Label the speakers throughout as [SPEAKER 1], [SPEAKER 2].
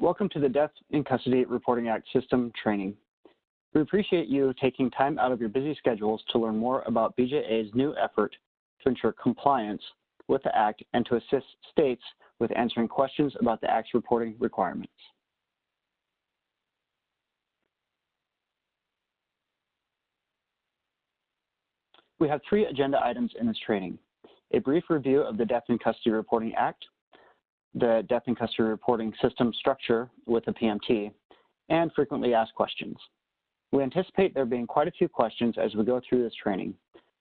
[SPEAKER 1] Welcome to the Death in Custody Reporting Act System training. We appreciate you taking time out of your busy schedules to learn more about BJA's new effort to ensure compliance with the Act and to assist states with answering questions about the Act's reporting requirements. We have 3 agenda items in this training: a brief review of the Death in Custody Reporting Act, the Death in Custody Reporting System structure with the PMT, and frequently asked questions. We anticipate there being quite a few questions as we go through this training.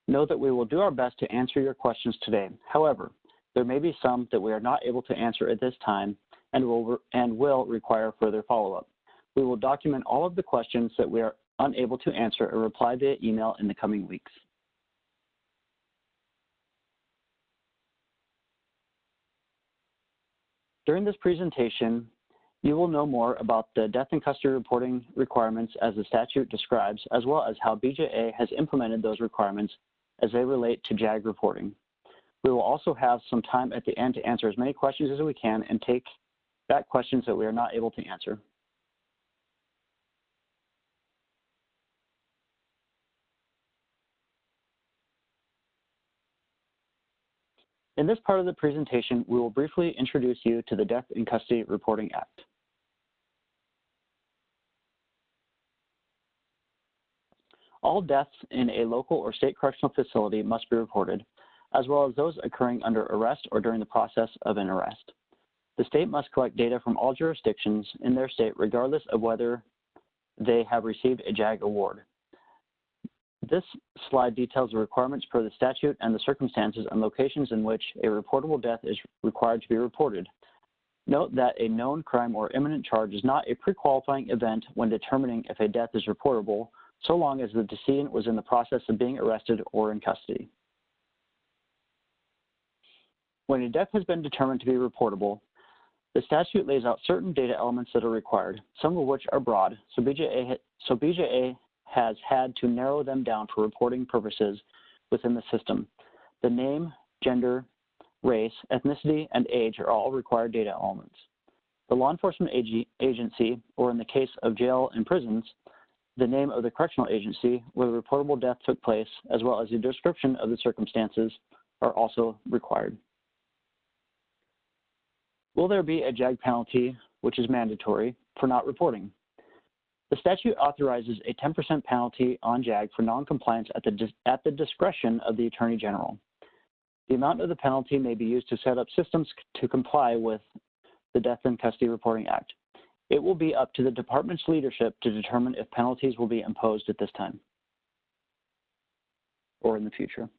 [SPEAKER 1] Know that we will do our best to answer your questions today. However, there may be some that we are not able to answer at this time and will require further follow-up. We will document all of the questions that we are unable to answer and reply via email in the coming weeks. During this presentation, you will know more about the death in custody reporting requirements as the statute describes, as well as how BJA has implemented those requirements as they relate to JAG reporting. We will also have some time at the end to answer as many questions as we can and take back questions that we are not able to answer. In this part of the presentation, we will briefly introduce you to the Death in Custody Reporting Act. All deaths in a local or state correctional facility must be reported, as well as those occurring under arrest or during the process of an arrest. The state must collect data from all jurisdictions in their state, regardless of whether they have received a JAG award. This slide details the requirements per the statute and the circumstances and locations in which a reportable death is required to be reported. Note that a known crime or imminent charge is not a pre-qualifying event when determining if a death is reportable, so long as the decedent was in the process of being arrested or in custody. When a death has been determined to be reportable, the statute lays out certain data elements that are required, some of which are broad, so BJA has had to narrow them down for reporting purposes within the system. The name, gender, race, ethnicity, and age are all required data elements. The law enforcement agency, or in the case of jail and prisons, the name of the correctional agency where the reportable death took place, as well as a description of the circumstances, are also required. Will there be a JAG penalty, which is mandatory, for not reporting? The statute authorizes a 10% penalty on JAG for noncompliance at the discretion of the Attorney General. The amount of the penalty may be used to set up systems to comply with the Death in Custody Reporting Act. It will be up to the department's leadership to determine if penalties will be imposed at this time or in the future.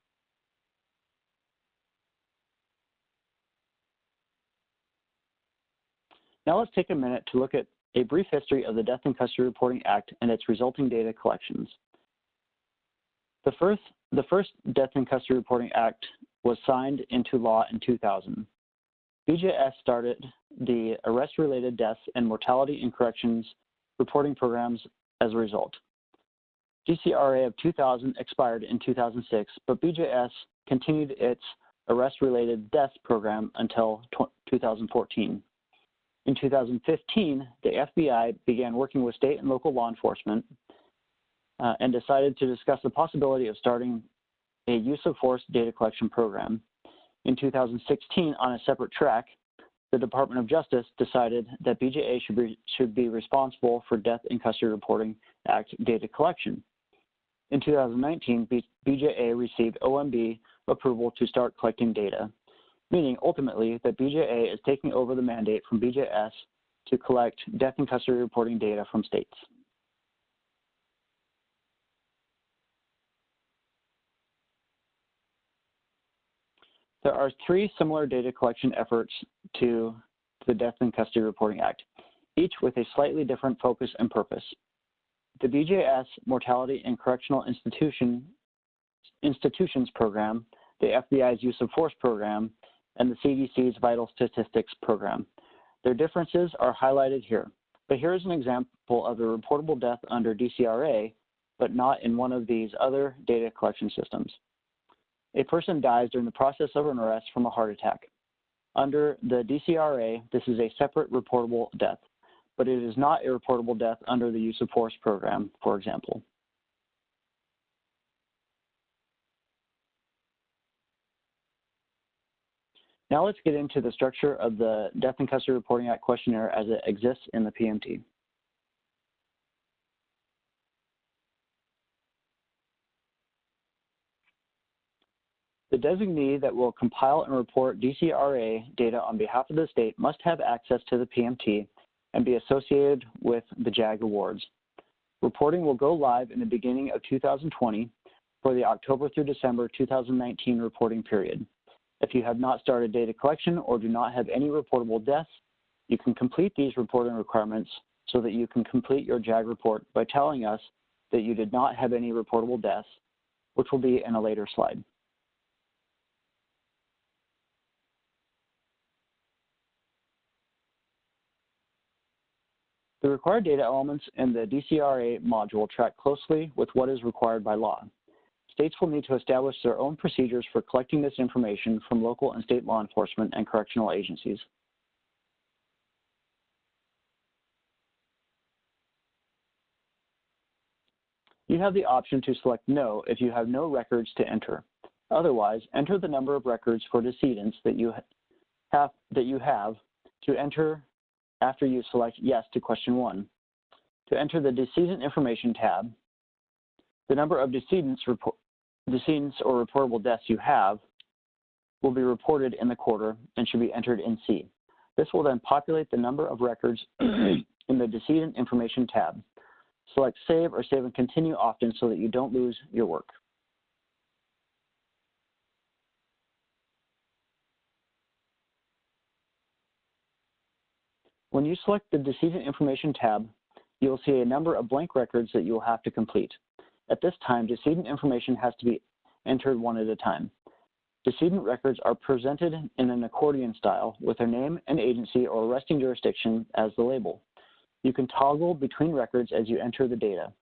[SPEAKER 1] Now let's take a minute to look at a brief history of the Death in Custody Reporting Act and its resulting data collections. The first Death in Custody Reporting Act was signed into law in 2000. BJS started the arrest-related deaths and mortality in corrections reporting programs as a result. DCRA of 2000 expired in 2006, but BJS continued its arrest-related deaths program until 2014. In 2015, the FBI began working with state and local law enforcement and decided to discuss the possibility of starting a use of force data collection program. In 2016, on a separate track, the Department of Justice decided that BJA should be responsible for Death in Custody Reporting Act data collection. In 2019, BJA received OMB approval to start collecting data, meaning ultimately that BJA is taking over the mandate from BJS to collect death in custody reporting data from states. There are 3 similar data collection efforts to the Death in Custody Reporting Act, each with a slightly different focus and purpose. The BJS Mortality and Correctional Institutions Program, the FBI's Use of Force Program, and the CDC's Vital Statistics Program. Their differences are highlighted here, but here is an example of a reportable death under DCRA, but not in one of these other data collection systems. A person dies during the process of an arrest from a heart attack. Under the DCRA, this is a separate reportable death. but it is not a reportable death under the use of force program, for example. Now let's get into the structure of the Death in Custody Reporting Act questionnaire as it exists in the PMT. The designee that will compile and report DCRA data on behalf of the state must have access to the PMT and be associated with the JAG awards. Reporting will go live in the beginning of 2020 for the October through December 2019 reporting period. If you have not started data collection or do not have any reportable deaths, you can complete these reporting requirements so that you can complete your JAG report by telling us that you did not have any reportable deaths, which will be in a later slide. The required data elements in the DCRA module track closely with what is required by law. States will need to establish their own procedures for collecting this information from local and state law enforcement and correctional agencies. You have the option to select no if you have no records to enter. Otherwise, enter the number of records for decedents that you have to enter after you select yes to question 1. To enter the Decedent Information tab, the number of decedents or reportable deaths you have will be reported in the quarter and should be entered in C. This will then populate the number of records in the Decedent Information tab. Select Save or Save and Continue often so that you don't lose your work. When you select the Decedent Information tab, you will see a number of blank records that you will have to complete. At this time, decedent information has to be entered one at a time. Decedent records are presented in an accordion style with their name and agency or arresting jurisdiction as the label. You can toggle between records as you enter the data.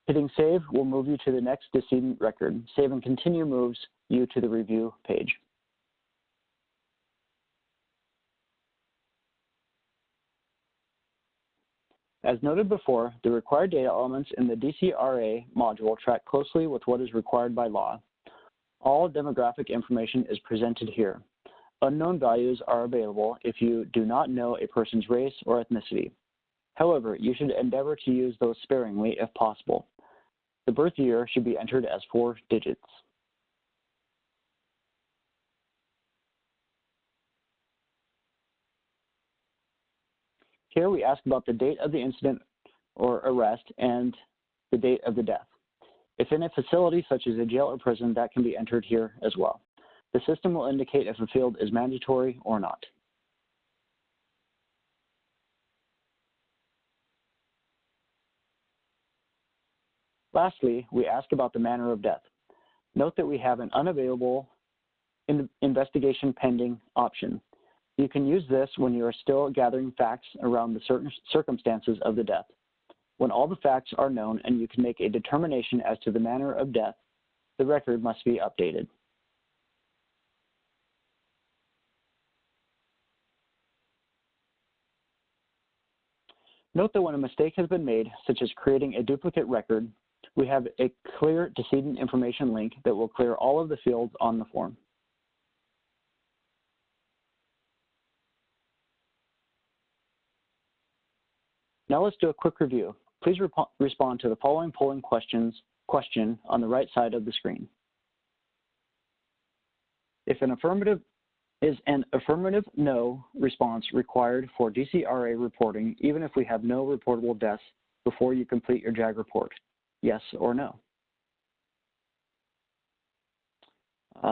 [SPEAKER 1] Hitting Save will move you to the next decedent record. Save and Continue moves you to the review page. As noted before, the required data elements in the DCRA module track closely with what is required by law. All demographic information is presented here. Unknown values are available if you do not know a person's race or ethnicity. However, you should endeavor to use those sparingly if possible. The birth year should be entered as 4 digits. Here we ask about the date of the incident or arrest and the date of the death. If in a facility such as a jail or prison, that can be entered here as well. The system will indicate if a field is mandatory or not. Lastly, we ask about the manner of death. Note that we have an unavailable investigation pending option. You can use this when you are still gathering facts around the certain circumstances of the death. When all the facts are known and you can make a determination as to the manner of death, the record must be updated. Note that when a mistake has been made, such as creating a duplicate record, we have a clear decedent information link that will clear all of the fields on the form. Now let's do a quick review. Please respond to the following polling question on the right side of the screen. Is an affirmative no response required for DCRA reporting, even if we have no reportable deaths before you complete your JAG report? Yes or no?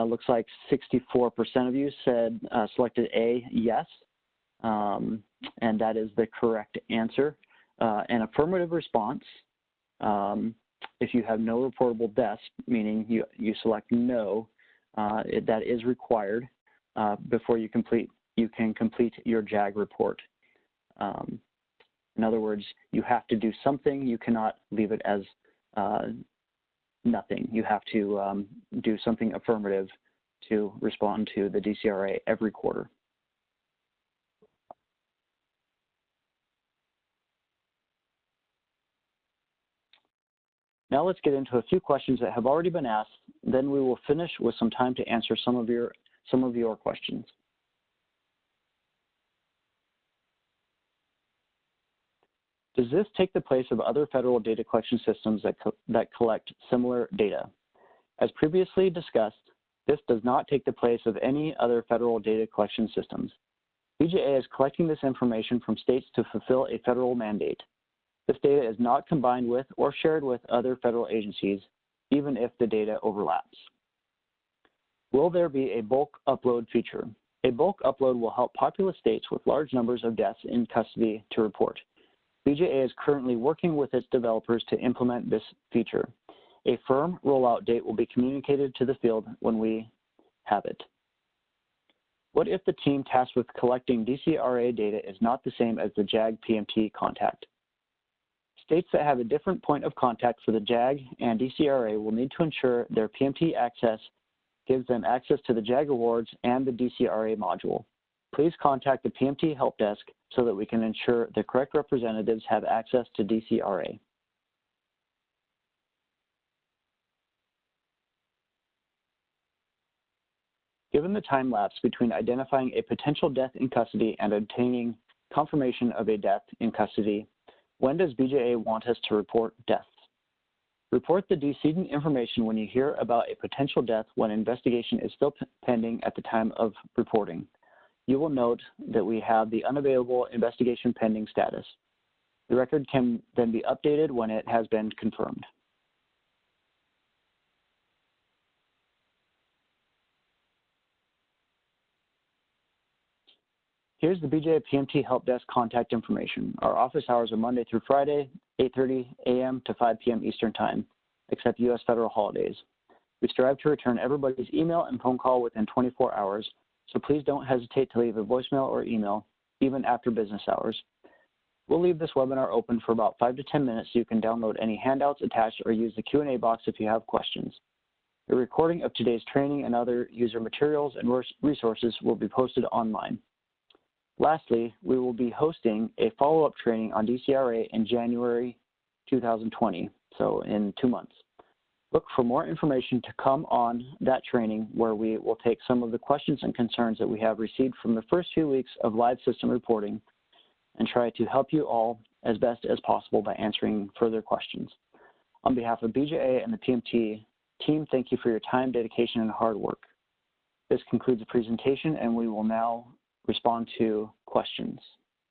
[SPEAKER 1] Looks like 64% of you said selected A, yes, and that is the correct answer. An affirmative response, if you have no reportable deaths, meaning you select no, that is required before you can complete your JAG report. In other words, you have to do something. You cannot leave it as nothing. You have to do something affirmative to respond to the DCRA every quarter. Now let's get into a few questions that have already been asked, then we will finish with some time to answer some of your questions. Does this take the place of other federal data collection systems that collect similar data? As previously discussed, this does not take the place of any other federal data collection systems. BJA is collecting this information from states to fulfill a federal mandate. This data is not combined with or shared with other federal agencies, even if the data overlaps. Will there be a bulk upload feature? A bulk upload will help populous states with large numbers of deaths in custody to report. BJA is currently working with its developers to implement this feature. A firm rollout date will be communicated to the field when we have it. What if the team tasked with collecting DCRA data is not the same as the JAG PMT contact? States that have a different point of contact for the JAG and DCRA will need to ensure their PMT access gives them access to the JAG awards and the DCRA module. Please contact the PMT help desk so that we can ensure the correct representatives have access to DCRA. Given the time lapse between identifying a potential death in custody and obtaining confirmation of a death in custody, when does BJA want us to report deaths? Report the decedent information when you hear about a potential death when investigation is still pending at the time of reporting. You will note that we have the unavailable investigation pending status. The record can then be updated when it has been confirmed. Here's the BJA PMT Help Desk contact information. Our office hours are Monday through Friday, 8:30 a.m. to 5 p.m. Eastern Time, except U.S. federal holidays. We strive to return everybody's email and phone call within 24 hours, so please don't hesitate to leave a voicemail or email, even after business hours. We'll leave this webinar open for about 5 to 10 minutes so you can download any handouts attached or use the Q&A box if you have questions. A recording of today's training and other user materials and resources will be posted online. Lastly, we will be hosting a follow-up training on DCRA in January 2020, so in 2 months. Look for more information to come on that training where we will take some of the questions and concerns that we have received from the first few weeks of live system reporting and try to help you all as best as possible by answering further questions. On behalf of BJA and the PMT team, thank you for your time, dedication, and hard work. This concludes the presentation, and we will now respond to questions.